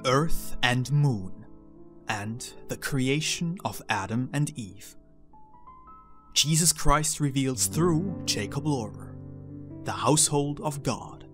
Earth and Moon, and the creation of Adam and Eve. Jesus Christ reveals through Jakob Lorber, the household of God.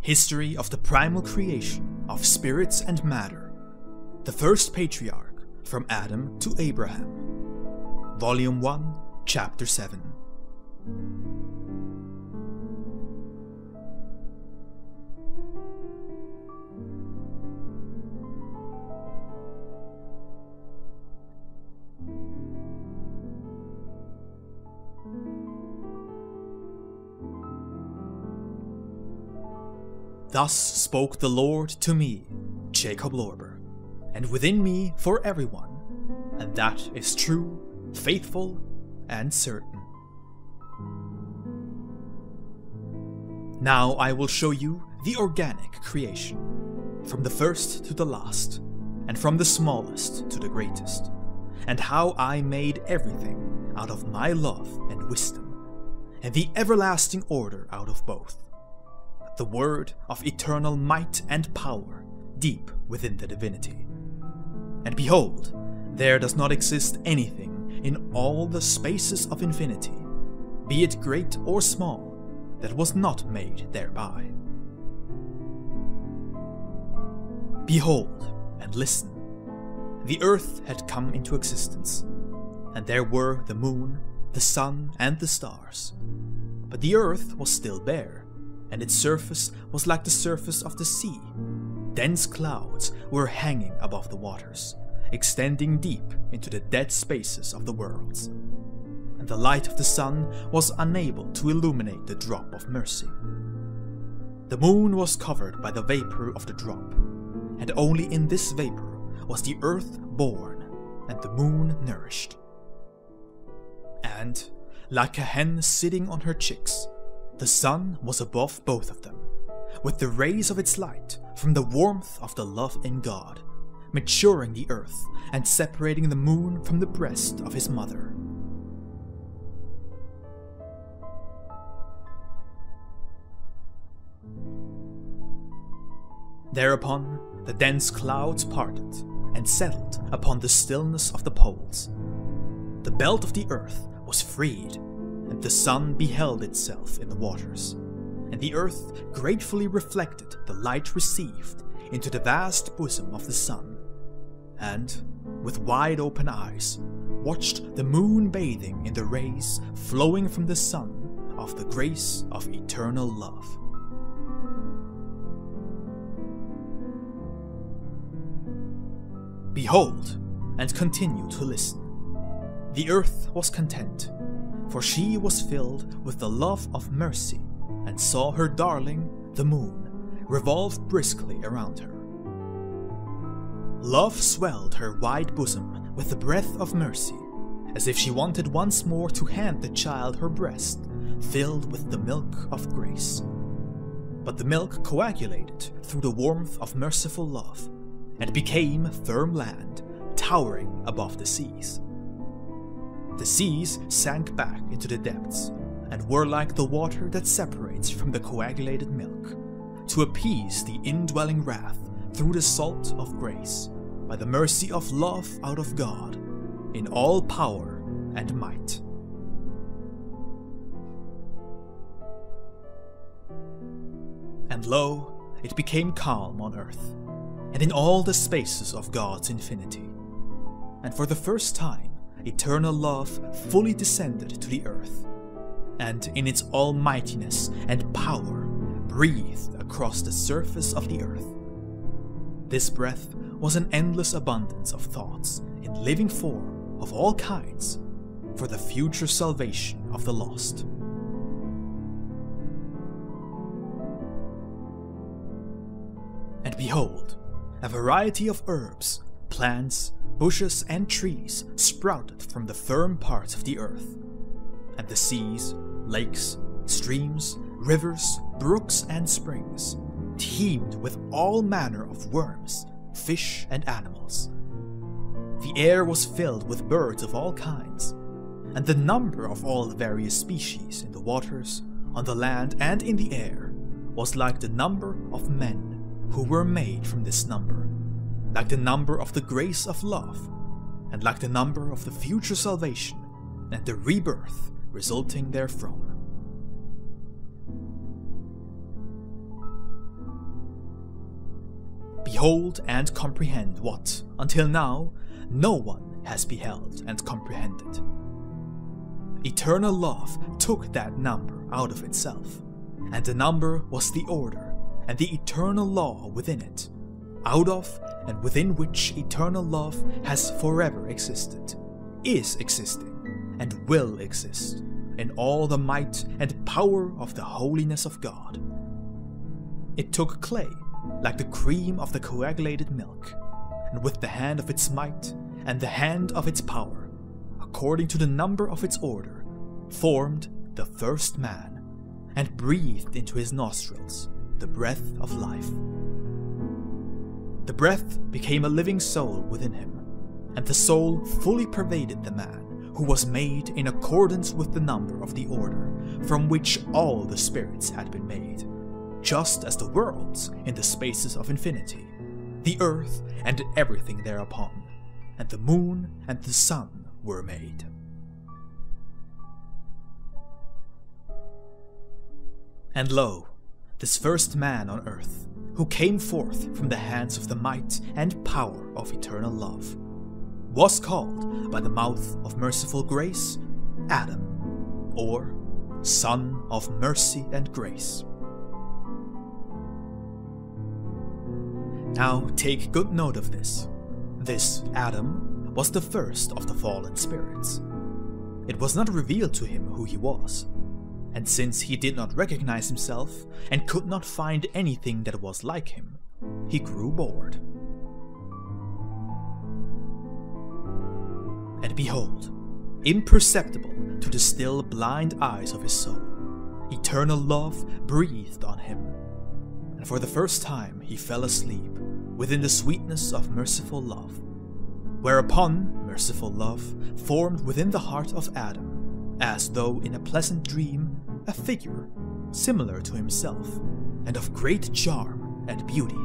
History of the primal creation of spirits and matter, the first patriarch from Adam to Abraham. Volume 1, Chapter 7. Thus spoke the Lord to me, Jakob Lorber, and within me for everyone, and that is true, faithful, and certain. Now I will show you the organic creation, from the first to the last, and from the smallest to the greatest, and how I made everything out of my love and wisdom, and the everlasting order out of both. The word of eternal might and power deep within the divinity. And behold, there does not exist anything in all the spaces of infinity, be it great or small, that was not made thereby. Behold and listen, the earth had come into existence, and there were the moon, the sun, and the stars. But the earth was still bare, and its surface was like the surface of the sea. Dense clouds were hanging above the waters, extending deep into the dead spaces of the worlds. And the light of the sun was unable to illuminate the drop of mercy. The moon was covered by the vapor of the drop, and only in this vapor was the earth born and the moon nourished. And, like a hen sitting on her chicks, the sun was above both of them, with the rays of its light from the warmth of the love in God, maturing the earth and separating the moon from the breast of his mother. Thereupon the dense clouds parted and settled upon the stillness of the poles. The belt of the earth was freed, and the sun beheld itself in the waters, and the earth gratefully reflected the light received into the vast bosom of the sun, and, with wide open eyes, watched the moon bathing in the rays flowing from the sun of the grace of eternal love. Behold, and continue to listen. The earth was content, for she was filled with the love of mercy, and saw her darling, the moon, revolve briskly around her. Love swelled her wide bosom with the breath of mercy, as if she wanted once more to hand the child her breast, filled with the milk of grace. But the milk coagulated through the warmth of merciful love, and became firm land, towering above the seas. The seas sank back into the depths, and were like the water that separates from the coagulated milk, to appease the indwelling wrath through the salt of grace, by the mercy of love out of God, in all power and might. And lo, it became calm on earth, and in all the spaces of God's infinity. And for the first time, eternal love fully descended to the earth, and in its almightiness and power breathed across the surface of the earth. This breath was an endless abundance of thoughts in living form of all kinds for the future salvation of the lost. And behold, a variety of herbs, plants, bushes and trees sprouted from the firm parts of the earth, and the seas, lakes, streams, rivers, brooks and springs teemed with all manner of worms, fish and animals. The air was filled with birds of all kinds, and the number of all the various species in the waters, on the land and in the air, was like the number of men who were made from this number, like the number of the grace of love, and like the number of the future salvation and the rebirth resulting therefrom. Behold and comprehend what, until now, no one has beheld and comprehended. Eternal love took that number out of itself, and the number was the order and the eternal law within it, out of and within which eternal love has forever existed, is existing, and will exist, in all the might and power of the holiness of God. It took clay, like the cream of the coagulated milk, and with the hand of its might and the hand of its power, according to the number of its order, formed the first man, and breathed into his nostrils the breath of life. The breath became a living soul within him, and the soul fully pervaded the man, who was made in accordance with the number of the order from which all the spirits had been made, just as the worlds in the spaces of infinity, the earth and everything thereupon, and the moon and the sun were made. And lo, this first man on earth, who came forth from the hands of the might and power of eternal love, was called by the mouth of merciful grace Adam, or Son of Mercy and Grace. Now take good note of this. This Adam was the first of the fallen spirits. It was not revealed to him who he was, and since he did not recognize himself and could not find anything that was like him, he grew bored. And behold, imperceptible to the still blind eyes of his soul, eternal love breathed on him, and for the first time he fell asleep within the sweetness of merciful love, whereupon merciful love formed within the heart of Adam, as though in a pleasant dream, a figure similar to himself, and of great charm and beauty.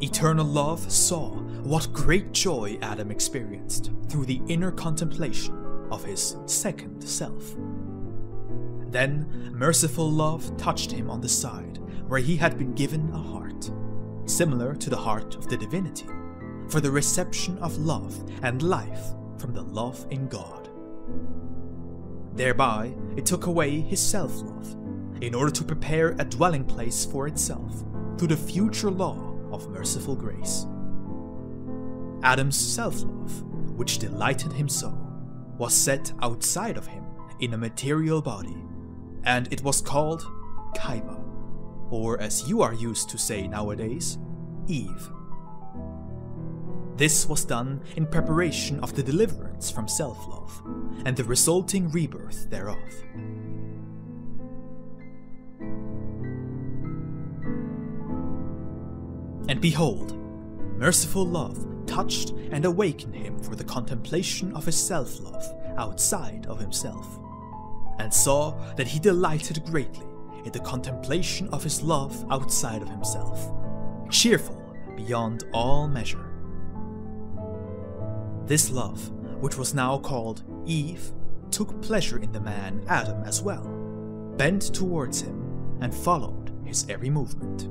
Eternal love saw what great joy Adam experienced through the inner contemplation of his second self. Then merciful love touched him on the side where he had been given a heart, similar to the heart of the divinity, for the reception of love and life from the love in God. Thereby it took away his self-love, in order to prepare a dwelling place for itself through the future law of merciful grace. Adam's self-love, which delighted him so, was set outside of him in a material body, and it was called Kaiba, or as you are used to say nowadays, Eve. This was done in preparation of the deliverance from self-love, and the resulting rebirth thereof. And behold, merciful love touched and awakened him for the contemplation of his self-love outside of himself, and saw that he delighted greatly in the contemplation of his love outside of himself, cheerful beyond all measure. This love, which was now called Eve, took pleasure in the man Adam as well, bent towards him, and followed his every movement.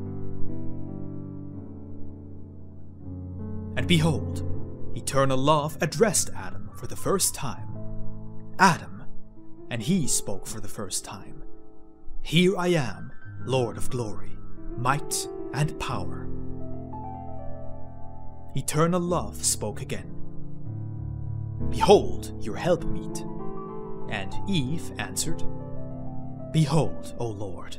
And behold, eternal love addressed Adam for the first time. Adam, and he spoke for the first time. Here I am, Lord of glory, might and power. Eternal love spoke again. Behold your helpmeet. And Eve answered, Behold, O Lord,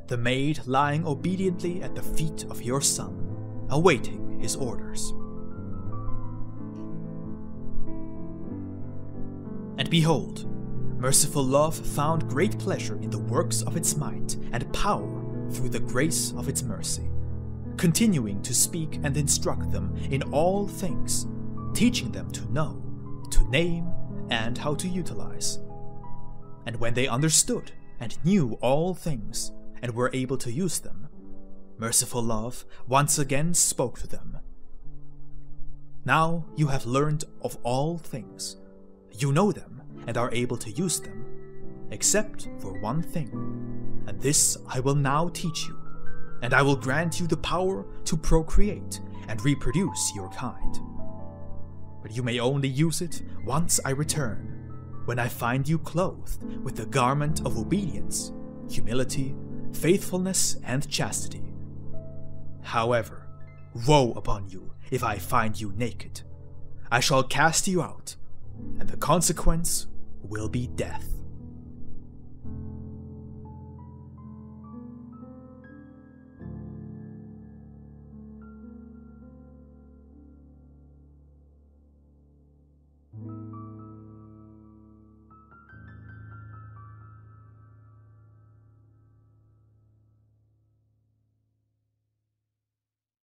the maid lying obediently at the feet of your Son, awaiting his orders. And behold, merciful love found great pleasure in the works of its might and power through the grace of its mercy, continuing to speak and instruct them in all things, teaching them to know, to name, and how to utilize, and when they understood and knew all things, and were able to use them, merciful love once again spoke to them. Now you have learned of all things. You know them and are able to use them, except for one thing, and this I will now teach you, and I will grant you the power to procreate and reproduce your kind. But you may only use it once I return, when I find you clothed with the garment of obedience, humility, faithfulness, and chastity. However, woe upon you if I find you naked. I shall cast you out, and the consequence will be death.